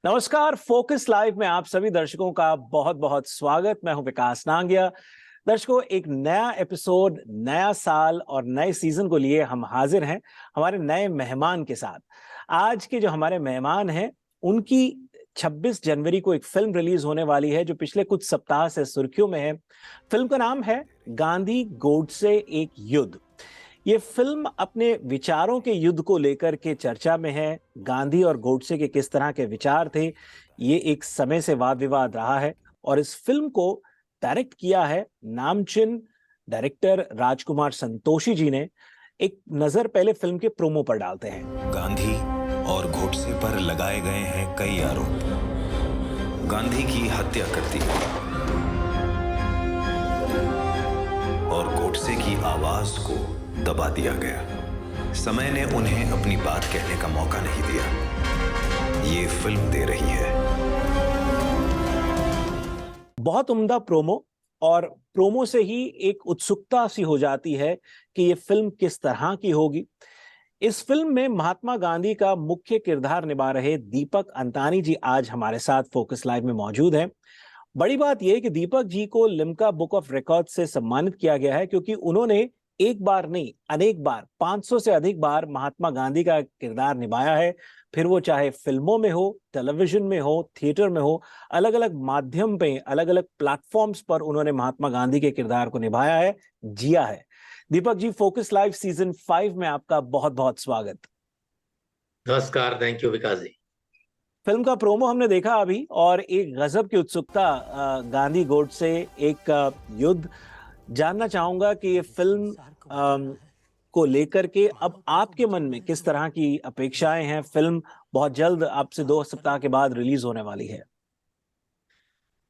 नमस्कार, focus live में आप सभी दर्शकों का बहुत बहुत स्वागत। मैं हूं विकास नांगिया। दर्शकों, एक नया एपिसोड, नया साल और नए सीजन को लिए हम हाजिर हैं हमारे नए मेहमान के साथ। आज के जो हमारे मेहमान हैं उनकी 26 जनवरी को एक फिल्म रिलीज होने वाली है जो पिछले कुछ सप्ताह से सुर्खियों में है। फिल्म का नाम है गांधी गोडसे एक युद्ध। ये फिल्म अपने विचारों के युद्ध को लेकर के चर्चा में है। गांधी और गोडसे के किस तरह के विचार थे, ये एक समय से वाद विवाद रहा है। और इस फिल्म को डायरेक्ट किया है नामचिन डायरेक्टर राजकुमार संतोषी जी ने। एक नजर पहले फिल्म के प्रोमो पर डालते हैं। गांधी और गोडसे पर लगाए गए हैं कई आरोप। गांधी की हत्या कर दी और गोडसे की आवाज को दबा दिया गया। समय ने उन्हें अपनी बात कहने का मौका नहीं दिया। ये फिल्म दे रही है। बहुत उम्दा प्रोमो, और प्रोमो से ही एक उत्सुकता सी हो जाती है कि ये फिल्म किस तरह की होगी। इस फिल्म में महात्मा गांधी का मुख्य किरदार निभा रहे दीपक अंतानी जी आज हमारे साथ फोकस लाइव में मौजूद हैं। बड़ी बात यह है कि दीपक जी को लिम्का बुक ऑफ रिकॉर्ड से सम्मानित किया गया है क्योंकि उन्होंने एक बार नहीं, अनेक बार, 500 से अधिक बार महात्मा गांधी का किरदार निभाया है। फिर वो चाहे फिल्मों में हो, टेलीविजन में हो, थिएटर में हो, अलग अलग माध्यम पे, अलग अलग प्लेटफॉर्म्स पर उन्होंने महात्मा गांधी के किरदार को निभाया है, जिया है। Deepak ji, focus live season 5 में आपका बहुत बहुत स्वागत। नमस्कार, thank you Vikas ji. Film का प्रोमो हमने देखा अभी, और एक गजब की उत्सुकता, गांधी गोडसे एक युद्ध। जानना चाहूंगा कि ये फिल्म को लेकर के अब आपके मन में किस तरह की अपेक्षाएं हैं। फिल्म बहुत जल्द, आपसे 2 सप्ताह के बाद रिलीज होने वाली है।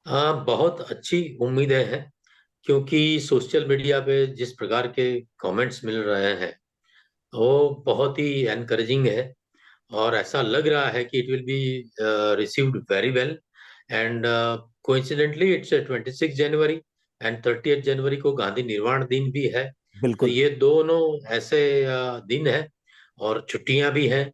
बहुत अच्छी उम्मीदें हैं क्योंकि सोशल मीडिया पे जिस प्रकार के कमेंट्स मिल रहे हैं वो बहुत ही एनकरेजिंग है और ऐसा लग रहा है कि it will be received very well. And coincidentally it's 26 January and 30 जनवरी को गांधी निर्वाण दिन भी है। तो बिल्कुल। ये दोनों ऐसे दिन है और छुट्टियां भी हैं।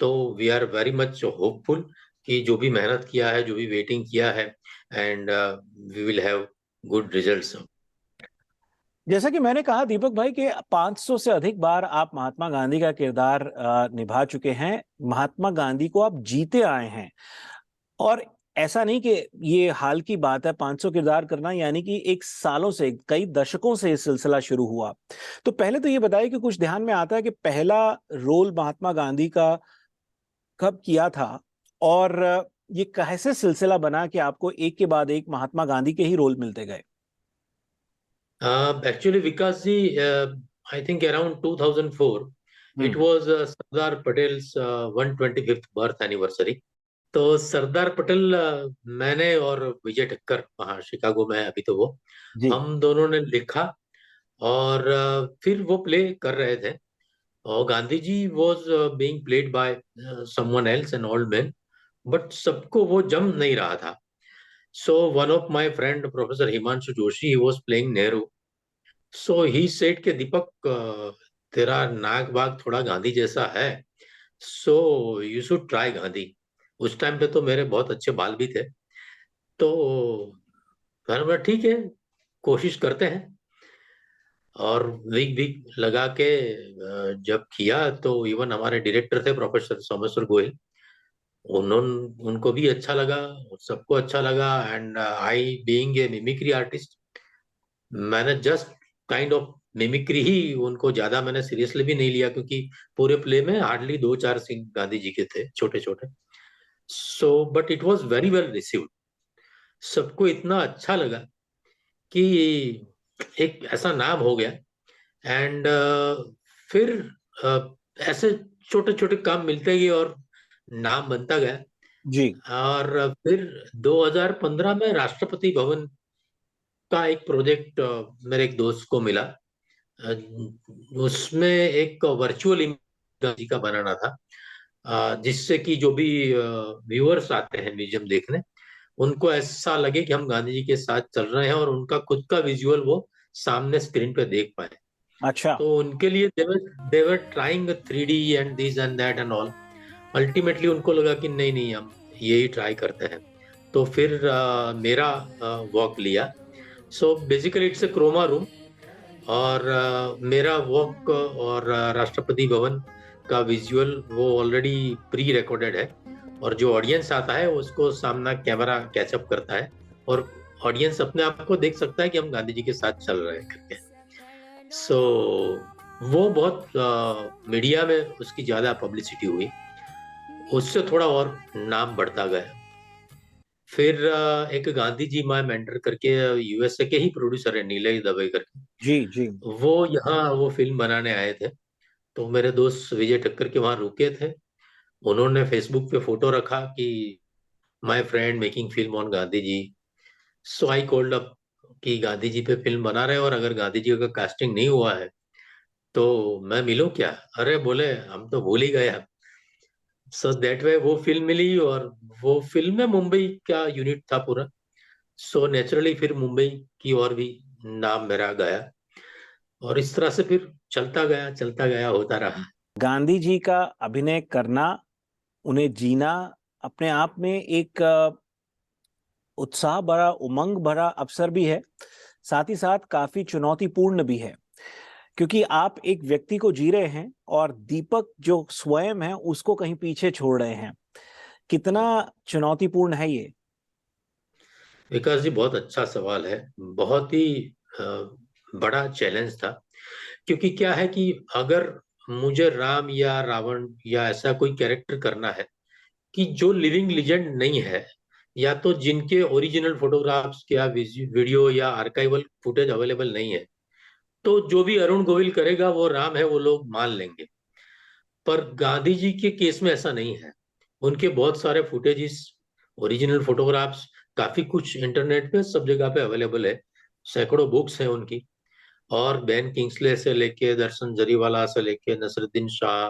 तो we are very much hopeful कि जो भी मेहनत किया है, जो भी वेटिंग किया है, and we will have good results. जैसा कि मैंने कहा दीपक भाई कि 500 से अधिक बार आप महात्मा गांधी का किरदार निभा चुके हैं। महात्मा गांधी को आप जीते आए हैं, और ऐसा नहीं कि ये हाल की बात है। 500 किरदार करना यानी कि एक सालों से, कई दशकों से ये सिलसिला शुरू हुआ। तो पहले तो ये बताइए कि कुछ ध्यान में आता है कि पहला रोल महात्मा गांधी का कब किया था, और ये कैसे सिलसिला बना कि आपको एक के बाद एक महात्मा गांधी के ही रोल मिलते गए। Actually, Vikas ji, I think around 2004, it hmm. was Sardar Patel's 125th birth anniversary. तो सरदार पटेल मैंने और विजय ठक्कर, वहाँ शिकागो में अभी तो वो, जी। हम दोनों ने लिखा और फिर वो प्ले कर रहे थे। और Gandhi ji was being played by someone else, an old man, but सबको वो जम नहीं रहा था। So one of my friend professor Himanshu Joshi, he was playing Nehru. So he said के दीपक, तेरा नाक बाग थोड़ा गांधी जैसा है, so you should try Gandhi. उस टाइम पे तो मेरे बहुत अच्छे बाल भी थे, तो मैंने बोला ठीक है, कोशिश करते हैं। और वीक वीक लगा के जब किया तो इवन हमारे डायरेक्टर थे प्रोफेसर सोमेश्वर गोयल, उनको भी अच्छा लगा, सबको अच्छा लगा। And I being a mimicry artist, मैंने जस्ट काइंड ऑफ मिमिक्री ही, उनको ज्यादा मैंने सीरियसली भी नहीं लिया क्योंकि पूरे प्ले में हार्डली 2-4 सीन गांधी जी के थे, छोटे छोटे। So but it was very well received. सबको इतना अच्छा लगा कि एक ऐसा नाम हो गया। एंड फिर ऐसे छोटे छोटे काम मिलते गए और नाम बनता गया। जी। और फिर 2015 में राष्ट्रपति भवन का एक प्रोजेक्ट मेरे एक दोस्त को मिला। अ, उसमें एक वर्चुअल इमेज जी का बनाना था, जिससे कि जो भी व्यूअर्स आते हैं म्यूजियम देखने, उनको ऐसा लगे कि हम गांधी जी के साथ चल रहे हैं और उनका खुद का विजुअल वो सामने स्क्रीन पे देख पाए। अच्छा। तो उनके लिए they were trying 3D and this and that and all. Ultimately उनको लगा कि नहीं नहीं, हम यही ट्राई करते हैं। तो फिर मेरा वॉक लिया। So basically it's a chroma room, और मेरा वॉक और राष्ट्रपति भवन का विजुअल वो ऑलरेडी प्री रिकॉर्डेड है, और जो ऑडियंस आता है उसको सामना कैमरा कैचअप करता है, और ऑडियंस अपने आप को देख सकता है कि हम गांधी जी के साथ चल रहे हैं करके। सो वो बहुत मीडिया में उसकी ज्यादा पब्लिसिटी हुई, उससे थोड़ा और नाम बढ़ता गया। फिर एक गांधी जी माय मेंटर करके यूएसए के ही प्रोड्यूसर है, नीलय दवे करके, जी जी। वो यहाँ वो फिल्म बनाने आए थे। तो मेरे दोस्त विजय ठक्कर के वहां रुके थे। उन्होंने फेसबुक पे फोटो रखा कि my friend making film on Gandhi ji. So I called up कि गांधी जी पे फिल्म बना रहे हैं, और अगर गांधी जी का कास्टिंग नहीं हुआ है तो मैं मिलूं क्या? अरे बोले हम तो भूल ही गए। सो दैट वे वो फिल्म मिली, और वो फिल्म में मुंबई का यूनिट था पूरा। सो नेचुरली फिर मुंबई की और भी नाम मेरा गया, और इस तरह से फिर चलता गया होता रहा। गांधी जी का अभिनय करना, उन्हें जीना अपने आप में एक उत्साह भरा, उमंग भरा अवसर भी है, साथ ही साथ काफी चुनौतीपूर्ण भी है, क्योंकि आप एक व्यक्ति को जी रहे हैं और दीपक जो स्वयं है उसको कहीं पीछे छोड़ रहे हैं। कितना चुनौतीपूर्ण है ये? विकास जी, बहुत अच्छा सवाल है। बहुत ही अ, बड़ा चैलेंज था, क्योंकि क्या है कि अगर मुझे राम या रावण या ऐसा कोई कैरेक्टर करना है कि जो लिविंग लेजेंड नहीं है, या तो जिनके ओरिजिनल फोटोग्राफ्स या वीडियो या आर्काइवल फुटेज अवेलेबल नहीं है, तो जो भी अरुण गोविल करेगा वो राम है, वो लोग मान लेंगे। पर गांधी जी के केस में ऐसा नहीं है। उनके बहुत सारे फुटेजेस, ओरिजिनल फोटोग्राफ्स, काफी कुछ इंटरनेट पे सब जगह पे अवेलेबल है। सैकड़ों बुक्स हैं उनकी। और बेन किंग्सले से लेके दर्शन जरीवाला से लेके नसरुद्दीन शाह,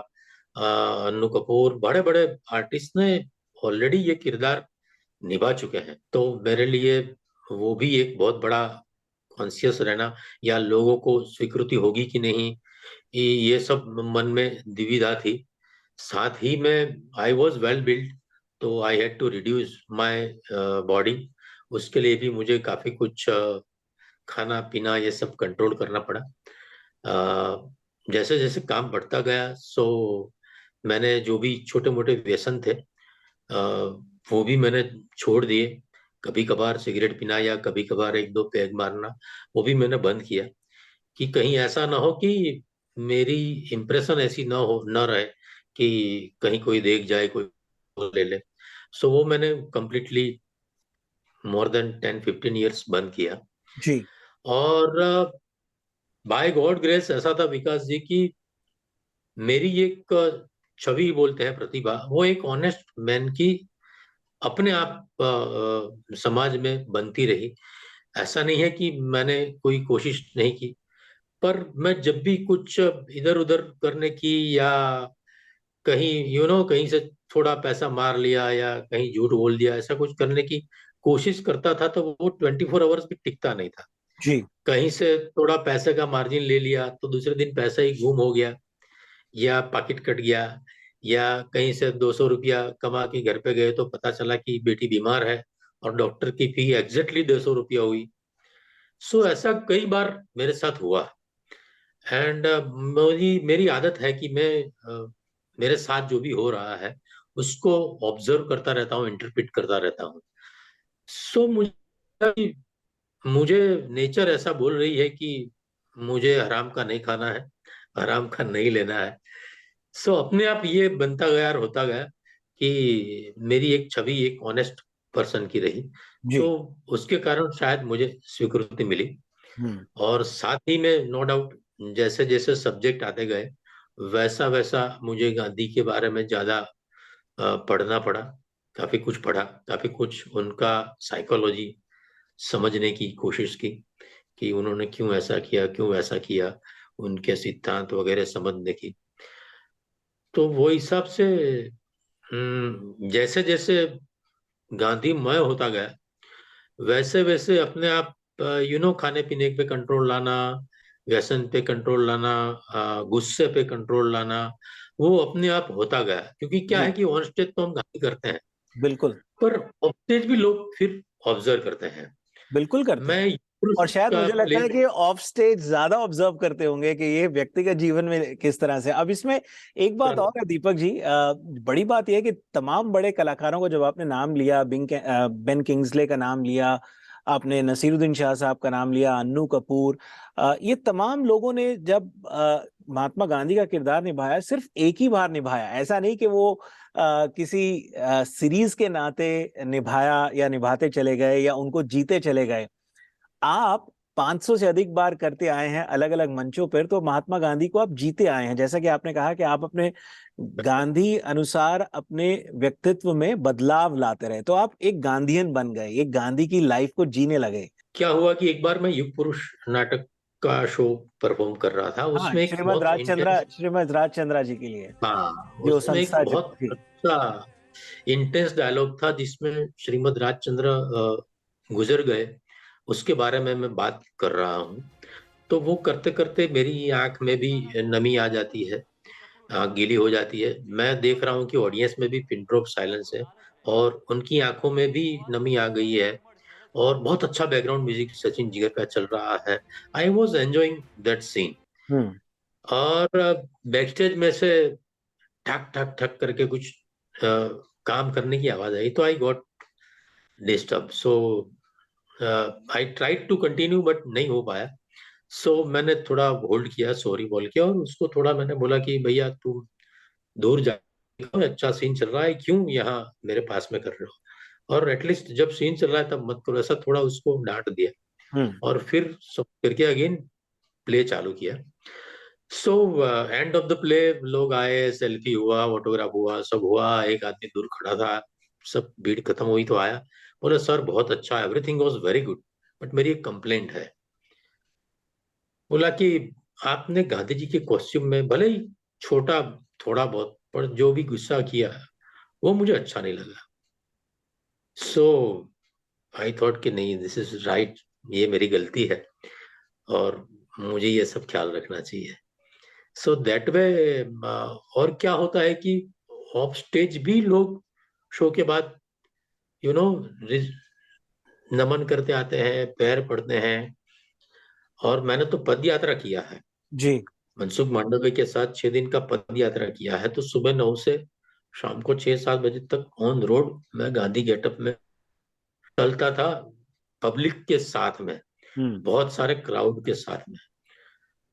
अन्नू कपूर, बड़े बड़े आर्टिस्ट ने ऑलरेडी ये किरदार निभा चुके हैं। तो मेरे लिए वो भी एक बहुत बड़ा कॉन्शियस रहना, या लोगों को स्वीकृति होगी कि नहीं, ये सब मन में दुविधा थी। साथ ही में आई वॉज वेल बिल्ड, तो I had to reduce my body. उसके लिए भी मुझे काफी कुछ खाना पीना ये सब कंट्रोल करना पड़ा। जैसे जैसे काम बढ़ता गया, सो मैंने जो भी छोटे मोटे व्यसन थे वो भी मैंने छोड़ दिए। कभी कभार सिगरेट पीना या कभी कभार एक दो पैग मारना, वो भी मैंने बंद किया, कि कहीं ऐसा ना हो कि मेरी इम्प्रेशन ऐसी ना रहे कि कहीं कोई देख जाए, कोई ले ले। सो वो मैंने कंप्लीटली मोर देन 10-15 ईयर्स बंद किया। जी और बाय गॉड ग्रेस ऐसा था विकास जी की मेरी एक छवि बोलते हैं, प्रतिभा, वो एक ऑनेस्ट मैन की अपने आप समाज में बनती रही। ऐसा नहीं है कि मैंने कोई कोशिश नहीं की, पर मैं जब भी कुछ इधर उधर करने की, या कहीं कहीं से थोड़ा पैसा मार लिया या कहीं झूठ बोल दिया, ऐसा कुछ करने की कोशिश करता था, तो वो 24 आवर्स भी टिकता नहीं था। जी। कहीं से थोड़ा पैसे का मार्जिन ले लिया तो दूसरे दिन पैसा ही गुम हो गया, या पॉकेट कट गया, या कहीं से 200 रुपया कमा के घर पे गए तो पता चला कि बेटी बीमार है और डॉक्टर की फी एग्जैक्टली 200 रुपया हुई। सो ऐसा कई बार मेरे साथ हुआ। एंड मेरी मेरी आदत है कि मैं मेरे साथ जो भी हो रहा है उसको ऑब्जर्व करता रहता हूँ, इंटरप्रेट करता रहता हूँ। सो मुझे नेचर ऐसा बोल रही है कि मुझे हराम का नहीं खाना है, हराम का नहीं लेना है। सो अपने आप ये बनता गया और होता गया कि मेरी एक छवि एक ऑनेस्ट पर्सन की रही। तो जी। उसके कारण शायद मुझे स्वीकृति मिली। हम्म। और साथ ही में नो डाउट जैसे जैसे सब्जेक्ट आते गए वैसा वैसा मुझे गांधी के बारे में ज्यादा पढ़ना पड़ा। काफी कुछ पढ़ा, काफी कुछ उनका साइकोलॉजी समझने की कोशिश की, कि उन्होंने क्यों ऐसा किया, क्यों वैसा किया, उनके सिद्धांत वगैरह समझने की। तो वो हिसाब से जैसे जैसे गांधी मय होता गया, वैसे वैसे अपने आप खाने पीने पे कंट्रोल लाना, व्यसन पे कंट्रोल लाना, गुस्से पे कंट्रोल लाना, वो अपने आप होता गया। क्योंकि क्या है जी कि ऑन स्टेज तो हम गाली करते हैं, बिल्कुल पर ऑफस्टेज भी लोग फिर ऑब्जर्व करते हैं। बिल्कुल करते हैं। मैं पुरुष और शायद का मुझे लगता प्ले है कि ऑफ स्टेज ज्यादा ऑब्जर्व करते होंगे कि ये व्यक्तिगत जीवन में किस तरह से। अब इसमें एक बात और है दीपक जी, बड़ी बात यह है कि तमाम बड़े कलाकारों को जब आपने नाम लिया, बेन किंग्सले का नाम लिया आपने, नसीरुद्दीन शाह साहब का नाम लिया, अन्नू कपूर, ये तमाम लोगों ने जब महात्मा गांधी का किरदार निभाया, सिर्फ एक ही बार निभाया, ऐसा नहीं कि वो किसी सीरीज के नाते निभाया या निभाते चले गए या उनको जीते चले गए। आप 500 से अधिक बार करते आए हैं अलग अलग मंचों पर, तो महात्मा गांधी को आप जीते आए हैं। जैसा कि आपने कहा कि आप अपने गांधी अनुसार अपने व्यक्तित्व में बदलाव लाते रहे, तो आप एक गांधीयन बन गए, एक गांधी की लाइफ को जीने लगे। क्या हुआ कि एक बार मैं युग पुरुष नाटक का शो परफॉर्म कर रहा था, हाँ, उसमें एक बहुत इंटेंस, श्रीमद राजचंद्रा जी के लिए हाँ जो उसमें एक संस्था जो बहुत थी। अच्छा इंटेंस डायलॉग था जिसमें श्रीमद राजचंद्र गुजर गए, उसके बारे में मैं बात कर रहा हूँ। तो वो करते करते मेरी आंख में भी नमी आ जाती है, गीली हो जाती है। मैं देख रहा हूँ कि ऑडियंस में भी पिन ड्रॉप साइलेंस है और उनकी आंखों में भी नमी आ गई है, और बहुत अच्छा बैकग्राउंड म्यूजिक सचिन जिगर का चल रहा है। I was enjoying that scene. Hmm. और बैक स्टेज में से ठक ठक ठक करके कुछ काम करने की आवाज आई, तो I got disturb. So I tried to continue but नहीं हो पाया। सो मैंने थोड़ा होल्ड किया सॉरी बोल के, और उसको थोड़ा मैंने बोला कि भैया तू दूर जा, अच्छा सीन चल रहा है, क्यों यहाँ मेरे पास में कर रहे हो, और एटलीस्ट जब सीन चल रहा है तब मत करो, ऐसा थोड़ा उसको डांट दिया। हम्म। और फिर सब करके अगेन प्ले चालू किया। So end of the play लोग आए, सेल्फी हुआ, ऑटोग्राफ हुआ, सब हुआ। एक आदमी दूर खड़ा था, सब भीड़ खत्म हुई तो आया, बोले सर बहुत अच्छा, everything was very good, but मेरी एक कंप्लेंट है। बोला कि आपने गांधी जी के कॉस्ट्यूम में भले ही छोटा थोड़ा बहुत, पर जो भी गुस्सा किया वो मुझे अच्छा नहीं लगा। सो आई थॉट कि नहीं, दिस इज राइट, ये मेरी गलती है और मुझे ये सब ख्याल रखना चाहिए। सो दैट वे। और क्या होता है कि ऑफ स्टेज भी लोग शो के बाद यू नो नमन करते आते हैं, पैर पड़ते हैं। और मैंने तो पद यात्रा किया है, जी। मनसुख मांडव्य के साथ 6 दिन का पद यात्रा किया है। तो सुबह 9 से शाम को 6-7 बजे तक ऑन रोड मैं गांधी गेटअप में चलता था, पब्लिक के साथ में, हम्म। बहुत सारे क्राउड के साथ में।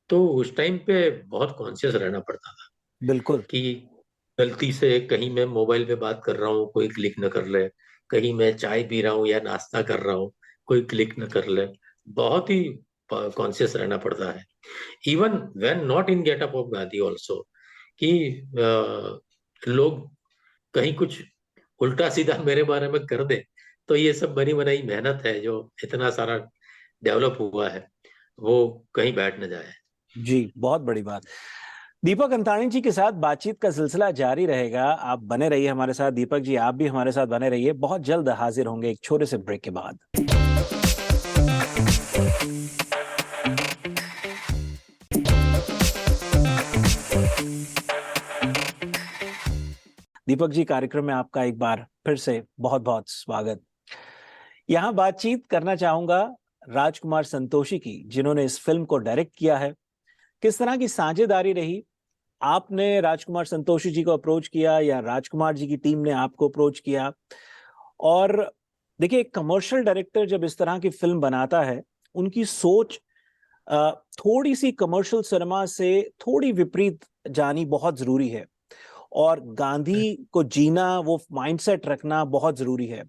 तो उस टाइम पे बहुत कॉन्शियस रहना पड़ता था बिल्कुल। कि गलती से कहीं मैं मोबाइल पे बात कर रहा हूँ कोई क्लिक न कर ले, कहीं मैं चाय पी रहा हूँ या नाश्ता कर रहा हूँ कोई क्लिक न कर ले। बहुत ही कॉन्शियस रहना पड़ता है, even when not in getup of Gandhi also, कि लोग कहीं कुछ उल्टा सीधा मेरे बारे में कर दे, तो ये सब बनी बनाई मेहनत है जो इतना सारा डेवलप हुआ है, वो कहीं बैठ न जाए। जी, बहुत बड़ी बात। दीपक अंतानी जी के साथ बातचीत का सिलसिला जारी रहेगा, आप बने रहिए हमारे साथ। दीपक जी, आप भी हमारे साथ बने रहिए, बहुत जल्द हाजिर होंगे एक छोटे से ब्रेक के बाद। दीपक जी, कार्यक्रम में आपका एक बार फिर से बहुत बहुत स्वागत। यहाँ बातचीत करना चाहूंगा राजकुमार संतोषी की, जिन्होंने इस फिल्म को डायरेक्ट किया है। किस तरह की साझेदारी रही? आपने राजकुमार संतोषी जी को अप्रोच किया या राजकुमार जी की टीम ने आपको अप्रोच किया? और देखिए, एक कमर्शियल डायरेक्टर जब इस तरह की फिल्म बनाता है, उनकी सोच थोड़ी सी कमर्शियल सिनेमा से थोड़ी विपरीत जानी बहुत जरूरी है, और गांधी को जीना, वो माइंडसेट रखना बहुत जरूरी है।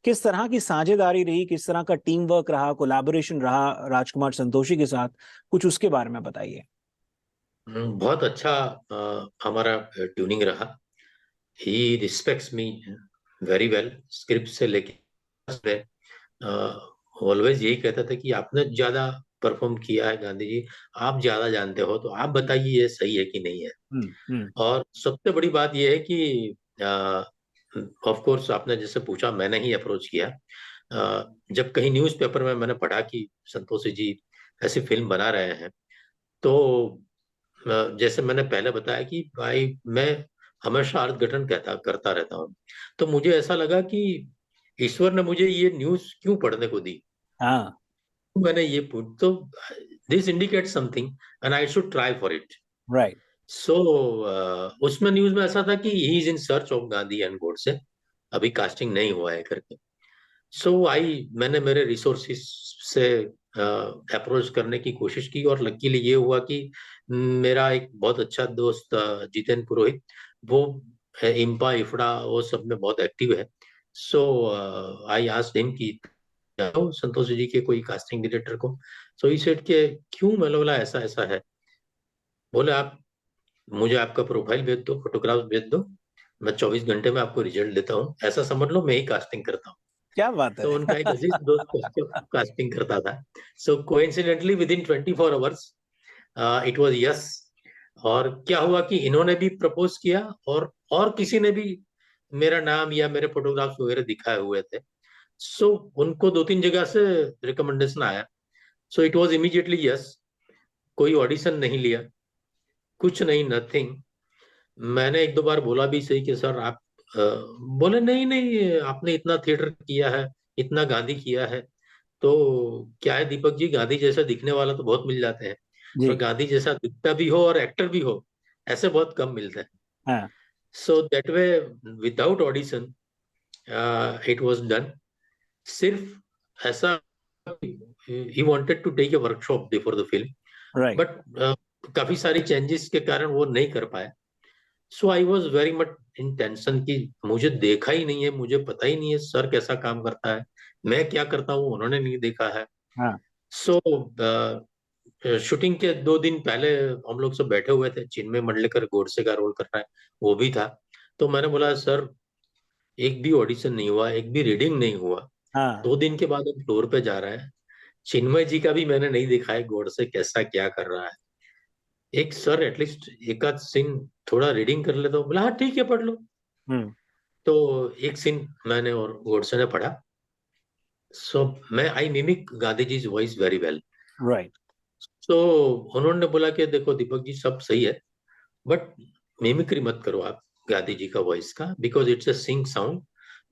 किस तरह की साझेदारी रही, किस तरह का टीम वर्क रहा, कोलैबोरेशन रहा राजकुमार संतोषी के साथ, कुछ उसके बारे में बताइए। बहुत अच्छा हमारा ट्यूनिंग रहा। He respects me very well, script से लेके ऑलवेज यही कहता था कि आपने ज्यादा परफॉर्म किया है गांधी जी, आप ज्यादा जानते हो, तो आप बताइए ये सही है कि नहीं है। हम्म। और सबसे बड़ी बात यह है कि ऑफ कोर्स आपने जैसे पूछा, मैंने ही अप्रोच किया। जब कहीं न्यूज़पेपर में मैंने पढ़ा कि संतोषी जी ऐसी फिल्म बना रहे हैं, तो जैसे मैंने पहले बताया कि भाई मैं हमेशा अर्थघटन करता रहता हूँ। तो मुझे ऐसा लगा कि ईश्वर ने मुझे ये न्यूज़ क्यों पढ़ने को दी? हाँ, मैंने ये पुट तो this indicates something and I should try for it. Right. So उसमें न्यूज़ में ऐसा था कि he is in search of Gandhi and Godse, अभी कास्टिंग नहीं हुआ है करके। सो मैंने मेरे रिसोर्सेस से अप्रोच करने की कोशिश की और लकीली ये हुआ कि मेरा एक बहुत अच्छा दोस्त जितेन पुरोहित, वो इम्पा इफड़ा वो सब में बहुत एक्टिव है। सो आई आस्क्ड हिम कि जाओ संतोष जी के कोई कास्टिंग डायरेक्टर को। सो ही सेड के क्यों? मैंने बोला ऐसा ऐसा है। बोले आप मुझे आपका प्रोफाइल भेज दो, फोटोग्राफ भेज दो, मैं 24 घंटे में आपको रिजल्ट देता हूँ, ऐसा समझ लो मैं ही कास्टिंग करता हूँ। क्या बात तो है। उनका एक अजीज दोस्त कास्टिंग करता था। So coincidentally within 24 hours it was yes. और क्या हुआ कि इन्होंने भी प्रपोज किया और किसी ने भी मेरा नाम या मेरे फोटोग्राफ्स वगैरह दिखाए हुए थे। सो उनको 2-3 जगह से रिकमेंडेशन आया। So it was immediately yes. कोई ऑडिशन नहीं लिया, कुछ नहीं, नथिंग। मैंने एक दो बार बोला भी सही कि सर आप अ, बोले नहीं नहीं, आपने इतना थिएटर किया है, इतना गांधी किया है, तो क्या है दीपक जी, गांधी जैसा दिखने वाला तो बहुत मिल जाते हैं, जी। पर गांधी जैसा दिखता भी हो और एक्टर भी हो, ऐसे बहुत कम मिलते हैं। हाँ। So that way without audition it was done. सिर्फ ऐसा ही wanted to take a workshop before the film, right. But काफी सारी चेंजेस के कारण वो नहीं कर पाए। So I was very much in tension कि मुझे देखा ही नहीं है, मुझे पता ही नहीं है सर कैसा काम करता है, मैं क्या करता हूँ उन्होंने नहीं देखा है। हाँ। सो शूटिंग के 2 दिन पहले हम लोग सब बैठे हुए थे, चिन्मय मंडलेकर गोडसे का रोल कर रहा है, वो भी था। तो मैंने बोला सर एक भी ऑडिशन नहीं हुआ, एक भी रीडिंग नहीं हुआ, हाँ। 2 दिन के बाद हम फ्लोर पे जा रहे हैं, चिन्मय जी का भी मैंने नहीं देखा है गोडसे कैसा क्या कर रहा है, एक सर एटलीस्ट एक आध सीन थोड़ा रीडिंग कर ले। तो बोला हाँ ठीक है पढ़ लो। हम्म। तो एक सीन मैंने और गोडसे ने पढ़ा। सो मैं आई mimic Gandhi ji voice very well. Right. तो उन्होंने बोला कि देखो दीपक जी सब सही है, बट मिमिक्री मत करो आप गांधी जी का वॉइस का, because it's a sync sound,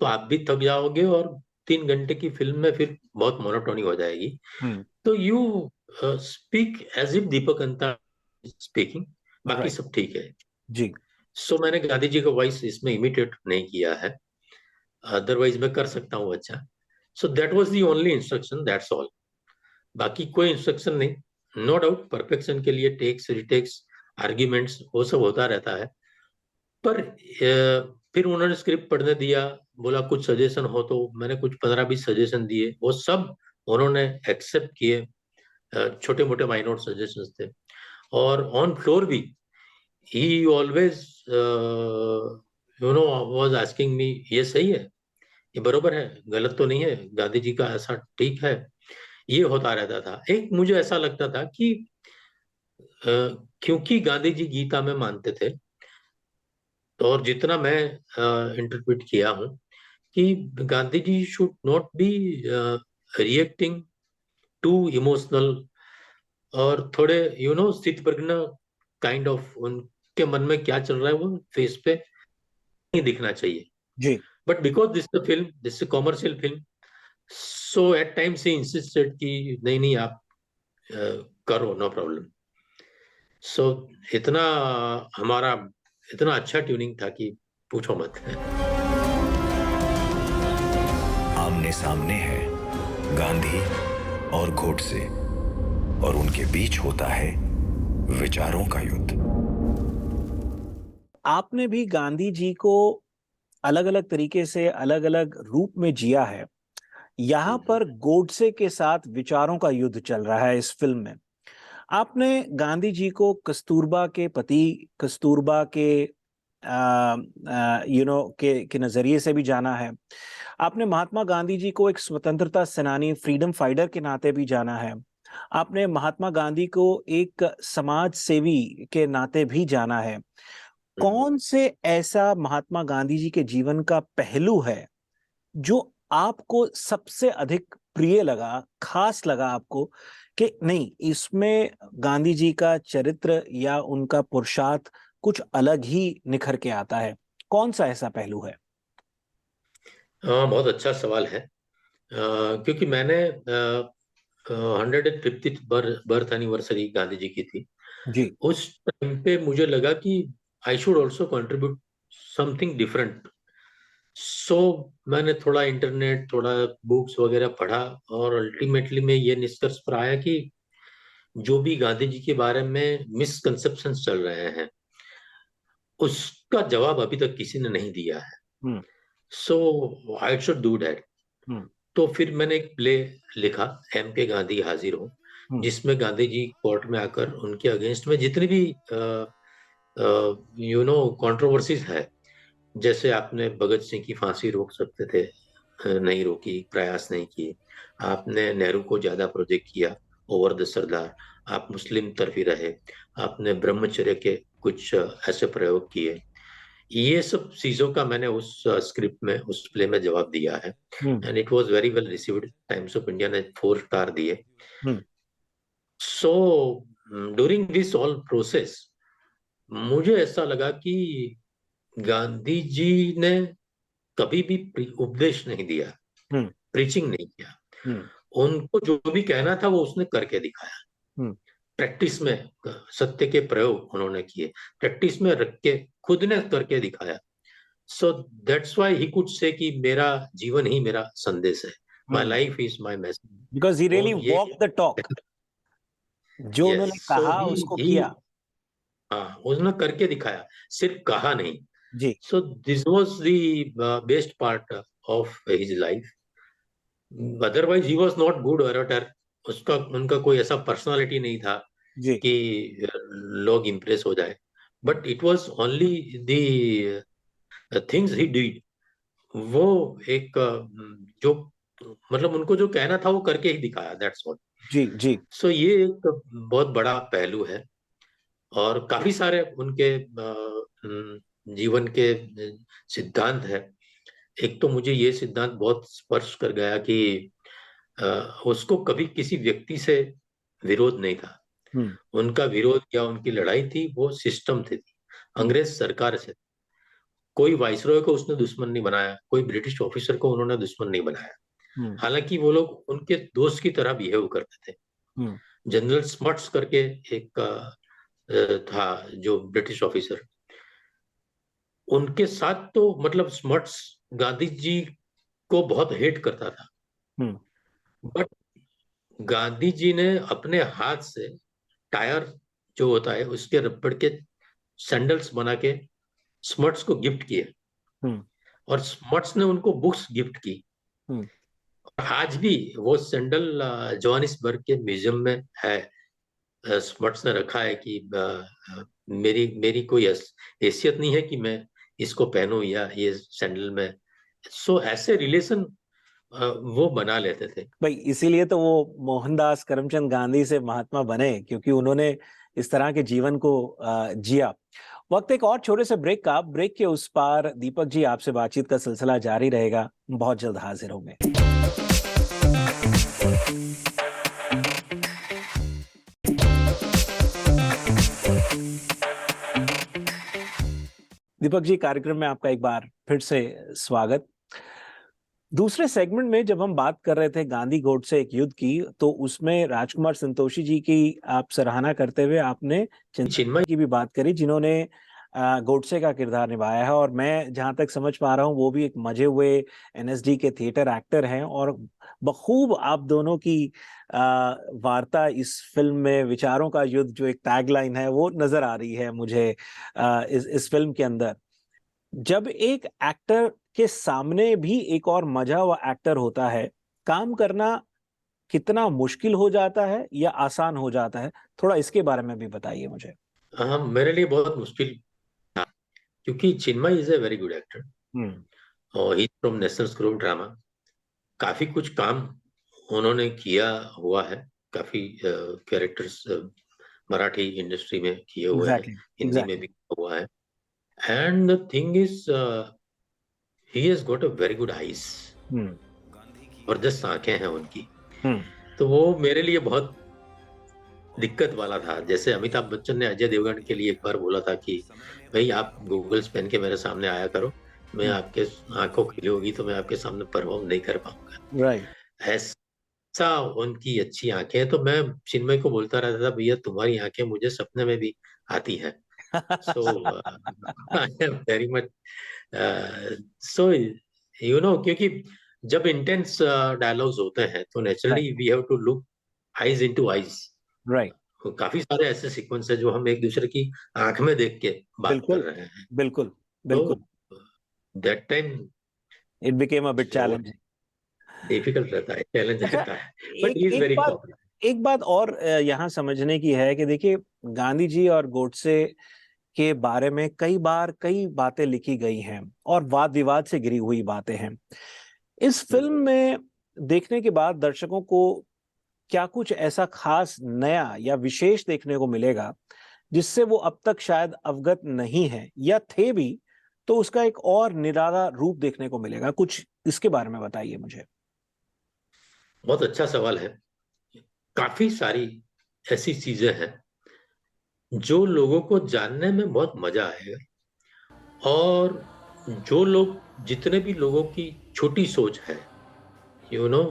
तो आप भी थक जाओगे और 3 घंटे की फिल्म में फिर बहुत मोनोटोनी हो जाएगी। हम्म। तो you speak as if Deepak Antani speaking, बाकी राइट। सब ठीक है। जी। सो मैंने गांधी जी का वॉइस इसमें इमिटेट नहीं किया है, अदरवाइज मैं कर सकता हूँ अच्छा। So that was the only instruction, that's all. बाकी कोई इंस्ट्रक्शन नहीं। नो डाउट परफेक्शन के लिए टेक्स रिटेक्स आर्ग्यूमेंट्स वो सब होता रहता है, पर फिर उन्होंने स्क्रिप्ट पढ़ने दिया, बोला कुछ सजेशन हो, तो मैंने कुछ 15-20 सजेशन दिए, वो सब उन्होंने एक्सेप्ट किए। छोटे मोटे माइनर सजेशंस थे। और ऑन फ्लोर भी ही ऑलवेज वाज आस्किंग मी ये सही है, ये बरोबर है, गलत तो नहीं है, गांधी जी का ऐसा ठीक है, ये होता रहता था। एक मुझे ऐसा लगता था कि क्योंकि गांधी जी गीता में मानते थे, तो और जितना मैं इंटरप्रेट किया हूँ कि Gandhi ji should not be reacting too emotional, और थोड़े स्थित प्रज्ञ काइंड ऑफ, उनके मन में क्या चल रहा है वो फेस पे नहीं दिखना चाहिए। जी। But because this commercial film, so at times he insisted कि नहीं नहीं आप करो, नो प्रॉब्लम। सो इतना हमारा इतना अच्छा ट्यूनिंग था कि पूछो मत। आमने सामने है गांधी और गोडसे, और उनके बीच होता है विचारों का युद्ध। आपने भी गांधी जी को अलग अलग तरीके से अलग अलग रूप में जिया है। यहाँ पर गोडसे के साथ विचारों का युद्ध चल रहा है इस फिल्म में। आपने गांधी जी को कस्तूरबा के पति, कस्तूरबा के के नजरिए से भी जाना है। आपने महात्मा गांधी जी को एक स्वतंत्रता सेनानी, फ्रीडम फाइटर के नाते भी जाना है। आपने महात्मा गांधी को एक समाज सेवी के नाते भी जाना है। कौन से ऐसा महात्मा गांधी जी के जीवन का पहलू है जो आपको सबसे अधिक प्रिय लगा, खास लगा आपको, कि नहीं इसमें गांधी जी का चरित्र या उनका पुरुषार्थ कुछ अलग ही निखर के आता है। कौन सा ऐसा पहलू है? बहुत अच्छा सवाल है। क्योंकि मैंने 150th birth anniversary Gandhi ji की थी। जी। उस टाइम पे मुझे लगा कि I should also contribute something different. So मैंने थोड़ा इंटरनेट, थोड़ा बुक्स वगैरह पढ़ा, और अल्टीमेटली मैं ये निष्कर्ष पर आया कि जो भी गांधी जी के बारे में मिसकंसेप्शन चल रहे हैं, उसका जवाब अभी तक किसी ने नहीं दिया है। हम्म। सो आई शुड डू दैट। हम्म। तो फिर मैंने एक प्ले लिखा, एम के गांधी हाजिर हो, हम्म। जिसमें गांधी जी कोर्ट में आकर उनके अगेंस्ट में जितनी भी कंट्रोवर्सीज है, जैसे आपने भगत सिंह की फांसी रोक सकते थे, नहीं रोकी, प्रयास नहीं किए। आपने नेहरू को ज्यादा प्रोजेक्ट किया, ओवर द सरदार। आप मुस्लिम तरफी रहे। आपने ब्रह्मचर्य के कुछ ऐसे प्रयोग किए। ये सब चीजों का मैंने उस स्क्रिप्ट में, उस प्ले में जवाब दिया है। Hmm. And it was very well received. Times of India ने 4 स्टार दिए। Hmm. So during this all process मुझे ऐसा लगा कि गांधी जी ने कभी भी उपदेश नहीं दिया, हम्म। प्रीचिंग नहीं किया। हम्म। उनको जो भी कहना था वो उसने करके दिखाया। हम्म। प्रैक्टिस में सत्य के प्रयोग उन्होंने किए, प्रैक्टिस में रख के खुद ने करके दिखाया। So that's why he could say कि मेरा जीवन ही मेरा संदेश है, my hmm. Life is my message. Because he तो रियली ये, वॉक द टॉक। जो यस, उन्होंने सो कहा उसको किया। हाँ, उसने करके दिखाया, सिर्फ कहा नहीं। जी। So this was the best part of his life. Otherwise he was not good orator. उसका, उनका कोई ऐसा पर्सनालिटी नहीं था जी। कि लोग इम्प्रेस हो जाए। But it was only the things he did. वो एक जो, मतलब उनको जो कहना था वो करके ही दिखाया, दैट्स ऑल। जी। जी। सो ये एक बहुत बड़ा पहलू है। और काफी सारे उनके जीवन के सिद्धांत है। एक तो मुझे ये सिद्धांत बहुत स्पर्श कर गया कि अ, उसको कभी किसी व्यक्ति से विरोध नहीं था। हम्म। उनका विरोध या उनकी लड़ाई थी वो सिस्टम से थी, हम्म। अंग्रेज सरकार से। कोई वाइसरॉय को उसने दुश्मन नहीं बनाया, कोई ब्रिटिश ऑफिसर को उन्होंने दुश्मन नहीं बनाया। हम्म। हालांकि वो लोग उनके दोस्त की तरह बिहेव करते थे। हम्म। जनरल स्मट्स करके एक था जो ब्रिटिश ऑफिसर, उनके साथ तो मतलब स्मट्स गांधी जी को बहुत हेट करता था। हम्म। बट गांधी जी ने अपने हाथ से टायर जो होता है उसके रबड़ के सैंडल्स बना के स्मट्स को गिफ्ट किए, हम्म। और स्मट्स ने उनको बुक्स गिफ्ट की। हम्म। आज भी वो सैंडल जोहानिसबर्ग के म्यूजियम में है। स्मट्स ने रखा है कि मेरी मेरी कोई हैसियत नहीं है कि मैं इसको पहनूं या ये सैंडल में। सो ऐसे रिलेशन वो बना लेते थे। भाई इसीलिए तो वो मोहनदास करमचंद गांधी से महात्मा बने, क्योंकि उन्होंने इस तरह के जीवन को जिया। वक्त एक और छोटे से ब्रेक का। ब्रेक के उस पार दीपक जी आपसे बातचीत का सिलसिला जारी रहेगा। बहुत जल्द हाजिर होंगे। दीपक जी, कार्यक्रम में आपका एक बार फिर से स्वागत। दूसरे सेगमेंट में जब हम बात कर रहे थे गांधी गोडसे एक युद्ध की, तो उसमें राजकुमार संतोषी जी की आप सराहना करते हुए आपने चिन्मय की भी बात करी, जिन्होंने गोडसे का किरदार निभाया है। और मैं जहां तक समझ पा रहा हूं वो भी एक मजे हुए एनएसडी के थिएटर एक्टर हैं, और बखूब आप दोनों की वार्ता इस फिल्म में, विचारों का युद्ध जो एक टैगलाइन है वो नजर आ रही है मुझे इस फिल्म के अंदर। जब एक एक्टर के सामने भी एक और मजा हुआ एक्टर होता है, काम करना कितना मुश्किल हो जाता है या आसान हो जाता है? थोड़ा इसके बारे में भी बताइए मुझे। हाँ, मेरे लिए बहुत मुश्किल था, क्योंकि Chinmay is a very good actor, hmm. और he from National School of Drama. काफी कुछ काम उन्होंने किया हुआ है, काफी कैरेक्टर्स मराठी इंडस्ट्री में किए हुए हैं, एग्जैक्टली। हिंदी में एग्जैक्टली। भी किया हुआ है। And the thing is he has got a very good eyes, hmm. जबरदस्त आंखें हैं उनकी। हम्म। तो वो मेरे लिए बहुत दिक्कत वाला था। जैसे अमिताभ बच्चन ने अजय देवगन के लिए एक बार बोला था कि भाई आप गूगल्स पहन के मेरे सामने आया करो, मैं आपके आंखों खिली होगी तो मैं आपके सामने परफॉर्म नहीं कर पाऊंगा। राइट। ऐसा उनकी अच्छी आंखें हैं। तो मैं चिन्मय को बोलता रहता था, भैया तुम्हारी आंखें मुझे सपने में भी आती है। So I am very much so क्योंकि जब इंटेंस डायलॉग्स होते हैं तो right. Naturally we have to look eyes into eyes. Right. काफी सारे ऐसे सीक्वेंस है जो हम एक दूसरे की आंख में देख के बात कर बिल्कुल। रहे हैं। बिल्कुल। तो बिल्कुल। That time it became a bit challenging. Difficult रहता है, चैलेंज अच्छा, रहता है, बट एक ही इज एक वेरी बात कॉम्पिटेंट। एक बात और यहाँ समझने की है कि देखिए, गांधी जी और गोडसे के बारे में कई बार कई बातें लिखी गई हैं और वाद विवाद से घिरी हुई बातें हैं। इस फिल्म में देखने के बाद दर्शकों को क्या कुछ ऐसा खास नया या विशेष देखने को मिलेगा जिससे वो अब तक शायद अवगत नहीं है, या थे भी तो उसका एक और निराला रूप देखने को मिलेगा? कुछ इसके बारे में बताइए मुझे। बहुत अच्छा सवाल है। काफी सारी ऐसी चीजें हैं जो लोगों को जानने में बहुत मजा आएगा, और जो लोग, जितने भी लोगों की छोटी सोच है, यू नो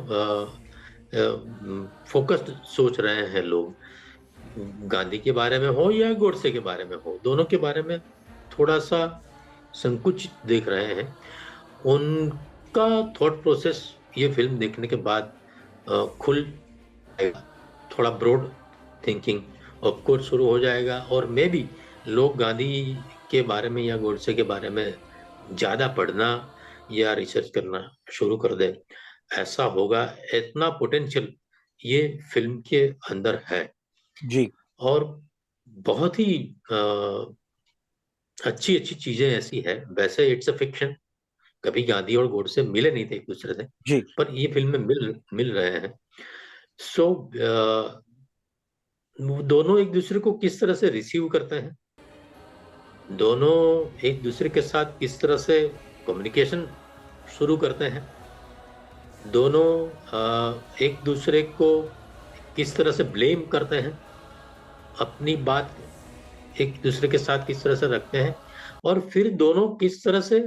फोकस्ड सोच रहे हैं लोग, गांधी के बारे में हो या गोडसे के बारे में हो, दोनों के बारे में थोड़ा सा संकुचित देख रहे हैं, उनका थॉट प्रोसेस ये फिल्म देखने के बाद खुल जाएगा। थोड़ा ब्रॉड थिंकिंग ऑफ कोर्स शुरू हो जाएगा, और मे भी लोग गांधी के बारे में या गोडसे के बारे में ज्यादा पढ़ना या रिसर्च करना शुरू कर दे। ऐसा होगा, इतना पोटेंशियल ये फिल्म के अंदर है। जी। और बहुत ही अच्छी अच्छी चीजें ऐसी है। वैसे इट्स अ फिक्शन, कभी गांधी और गोडसे मिले नहीं थे एक दूसरे से, जी। पर ये फिल्म में मिल मिल रहे हैं। सो दोनों एक दूसरे को किस तरह से रिसीव करते हैं, दोनों एक दूसरे के साथ किस तरह से कम्युनिकेशन शुरू करते हैं, दोनों एक दूसरे को किस तरह से ब्लेम करते हैं, अपनी बात एक दूसरे के साथ किस तरह से रखते हैं, और फिर दोनों किस तरह से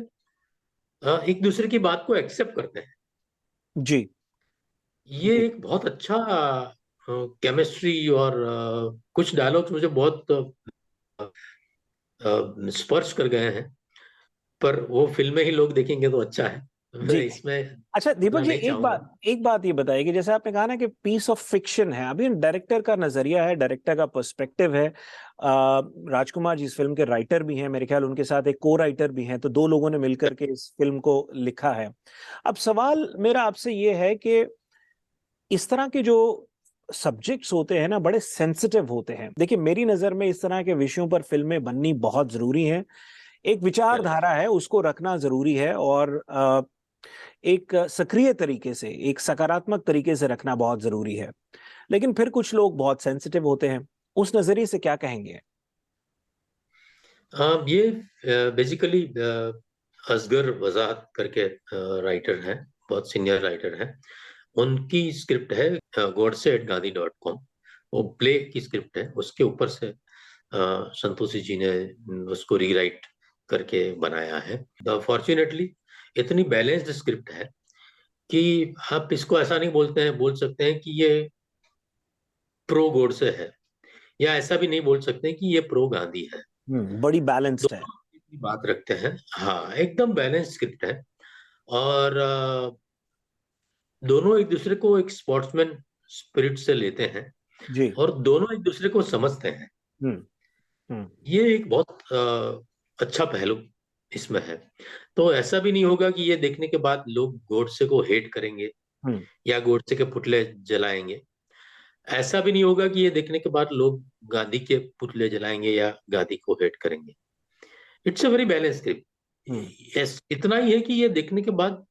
एक दूसरे की बात को एक्सेप्ट करते हैं। जी। ये जी। एक बहुत अच्छा केमिस्ट्री, और कुछ डायलॉग्स मुझे बहुत स्पर्श कर गए हैं, पर वो फिल्में ही लोग देखेंगे तो अच्छा है। मैं जी। इसमें अच्छा दीपक उतना जी, नहीं एक चाहूंगा। बात ये बताइए कि जैसे आपने कहा ना कि पीस ऑफ फिक्शन है, अभी डायरेक्टर का नजरिया है, डायरेक्टर का पर्सपेक्टिव है। राजकुमार जी इस फिल्म के राइटर भी हैं, मेरे ख्याल उनके साथ एक को राइटर भी हैं, तो दो लोगों ने मिलकर के इस फिल्म को लिखा है। अब सवाल मेरा आपसे ये है कि इस तरह के जो सब्जेक्ट्स होते हैं ना, बड़े सेंसिटिव होते हैं। देखिए, मेरी नजर में इस तरह के विषयों पर फिल्में बननी बहुत जरूरी हैं। एक विचारधारा है, उसको रखना जरूरी है, और एक सक्रिय तरीके से, एक सकारात्मक तरीके से रखना बहुत जरूरी है। लेकिन फिर कुछ लोग बहुत सेंसिटिव होते हैं। उस नजरिए से क्या कहेंगे? ये बेसिकली असगर वजाहत करके राइटर हैं, बहुत सीनियर राइटर हैं। उनकी स्क्रिप्ट है godse@gandhi.com। वो प्ले की स्क्रिप्ट है, उसके ऊपर से संतोषी जी ने उसको रीराइट करके बनाया है। फॉर्चुनेटली इतनी बैलेंस्ड स्क्रिप्ट है कि आप इसको ऐसा नहीं बोल सकते हैं कि ये प्रो गोडसे है, या ऐसा भी नहीं बोल सकते हैं कि ये प्रो गांधी है। बड़ी बैलेंस्ड है। दोनों की बात रखते हैं। हाँ, एकदम बैलेंस स्क्रिप्ट है। और दोनों एक दूसरे को एक स्पोर्ट्समैन स्पिरिट से लेते हैं, जी। और दोनों एक दूसरे को समझते हैं। हम्म। हम्म। ये एक बहुत अच्छा पहलू इसमें है। तो ऐसा भी नहीं होगा कि ये देखने के बाद लोग गोडसे को हेट करेंगे हम्म। या गोडसे के पुतले जलाएंगे। ऐसा भी नहीं होगा कि ये देखने के बाद लोग गांधी के पुतले जलाएंगे या गांधी को हेट करेंगे। It's a very balance script. Hmm. Yes, इतना ही है कि ये देखने के बाद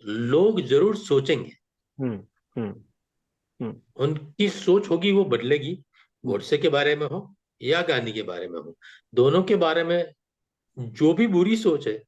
लोग जरूर सोचेंगे, हम्म। हम्म। हम्म। उनकी सोच होगी वो बदलेगी, हम्म। गोडसे के बारे में हो या गांधी के बारे में हो। दोनों के बारे में जो भी बुरी सोच है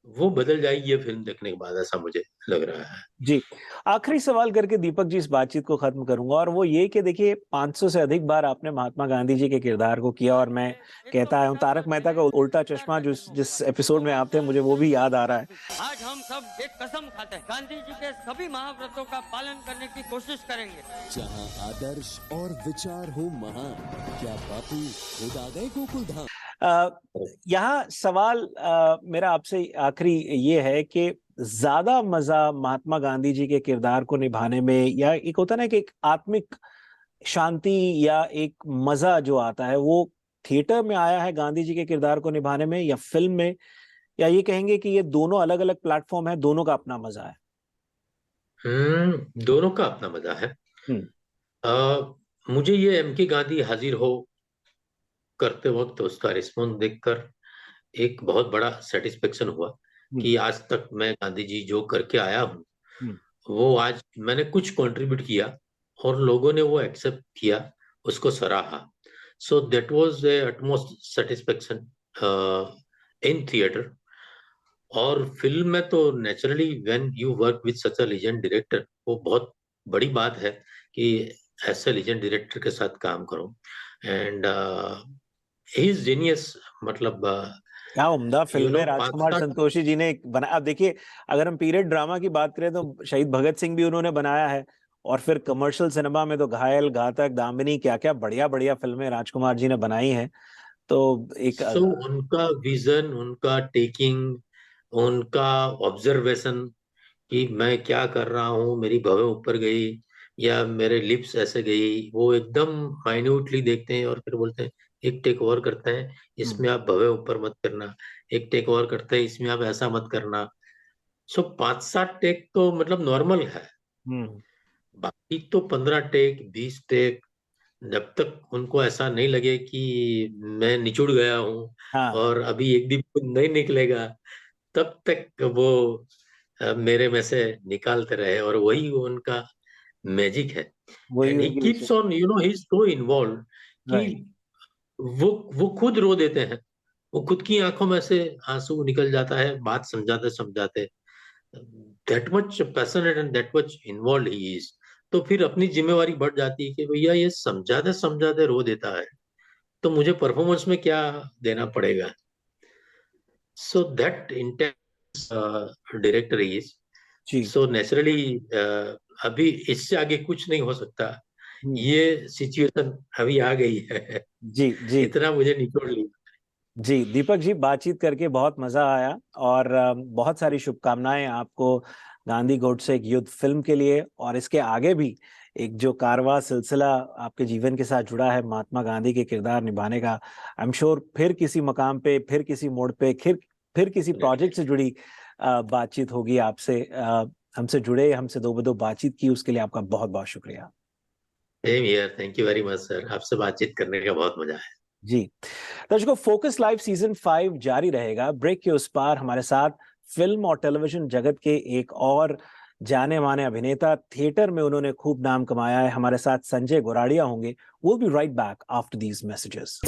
वो बदल जाएगी ये फिल्म देखने के बाद, ऐसा मुझे लग रहा है। जी, आखिरी सवाल करके दीपक जी इस बातचीत को खत्म करूंगा, और वो ये कि देखिए 500 से अधिक बार आपने महात्मा गांधी जी के किरदार को किया, और मैं कहता आया हूं तारक मेहता का उल्टा चश्मा जिस एपिसोड में आप थे, मुझे वो भी याद आ रहा है। आज हम सब एक कसम खाते हैं, गांधी जी के सभी महाव्रतों का पालन करने की कोशिश करेंगे। जहां आदर्श और विचार हो महान, क्या बापू खुद आ गए गोकुल धाम? यहाँ सवाल मेरा आपसे आखिरी ये है कि ज्यादा मजा महात्मा गांधी जी के किरदार को निभाने में, या एक होता है ना कि एक आत्मिक शांति या एक मजा जो आता है, वो थिएटर में आया है गांधी जी के किरदार को निभाने में, या फिल्म में, या ये कहेंगे कि ये दोनों अलग अलग प्लेटफॉर्म है, दोनों का अपना मजा है? दोनों का अपना मजा है। मुझे ये एम के गांधी हाजिर हो करते वक्त उसका रिस्पॉन्स देखकर एक बहुत बड़ा सेटिस्फेक्शन हुआ कि आज तक मैं गांधी जी जो करके आया हूँ वो आज मैंने कुछ कंट्रीब्यूट किया और लोगों ने वो एक्सेप्ट किया, उसको सराहा। So that was the utmost satisfaction in theatre. और फिल्म में तो naturally when you work with such a legend director, वो बहुत बड़ी बात है कि ऐसे लीजेंड डायरेक्टर के साथ काम करो। एंड ही इज जीनियस, मतलब क्या उम्दा फिल्म है। राजकुमार संतोषी जी ने बनाया। अब देखिए, अगर हम पीरियड ड्रामा की बात करें तो शहीद भगत सिंह भी उन्होंने बनाया है, और फिर कमर्शियल सिनेमा में तो घायल, घातक, दामिनी, क्या क्या बढ़िया बढ़िया फिल्में राजकुमार जी ने बनाई हैं। तो एक उनका विजन, उनका टेकिंग, उनका ऑब्जर्वेशन कि मैं क्या कर रहा हूँ, मेरी भवें ऊपर गई या मेरे लिप्स ऐसे गई, वो एकदम माइन्यूटली देखते हैं और फिर बोलते हैं एक टेक और करते हैं, इसमें आप भवें ऊपर मत करना, एक टेक और करते हैं, इसमें आप ऐसा मत करना। सो 5-7 टेक तो मतलब नॉर्मल है। बाकी तो 15 टेक, 20 टेक, जब तक उनको ऐसा नहीं लगे कि मैं निचुड़ गया हूँ और अभी एक दिन नहीं निकलेगा, तब तक वो मेरे में से निकालते रहे, और वही उनका मैजिक है। And he keeps on, you know, he is so involve कि वो खुद रो देते हैं, वो खुद की आंखों में से आंसू निकल जाता है बात समझाते समझाते। That much passionate and that much involve he is. तो फिर अपनी जिम्मेवारी बढ़ जाती है कि भैया ये समझाते समझाते रो देता है, तो मुझे परफॉर्मेंस में क्या देना पड़ेगा। So that intense director is. So naturally अभी इससे आगे कुछ नहीं हो सकता, ये सिचुएशन अभी आ गई है। जी जी, इतना मुझे निचोड़ लिया। जी दीपक जी, बातचीत करके बहुत मजा आया, और बहुत सारी शुभकामनाएं आपको गांधी गोडसे एक युद्ध फिल्म के लिए, और इसके आगे भी एक जो कारवां सिलसिला आपके जीवन के साथ जुड़ा है महात्मा गांधी के किरदार निभाने का। आई एम श्योर फिर किसी मकाम पे, फिर किसी मोड़ पे, फिर किसी प्रोजेक्ट से जुड़ी बातचीत होगी आपसे। हमसे जुड़े, हमसे दो बदो बातचीत की, उसके लिए आपका बहुत बहुत शुक्रिया। Same here, thank you very much sir, आपसे बातचीत करने का बहुत मजा है। जी दर्शकों, फोकस लाइव सीजन 5 जारी रहेगा। ब्रेक के उस पार हमारे साथ फिल्म और टेलीविजन जगत के एक और जाने माने अभिनेता, थिएटर में उन्होंने खूब नाम कमाया है, हमारे साथ संजय गोराडिया होंगे। We'll be right back after these messages.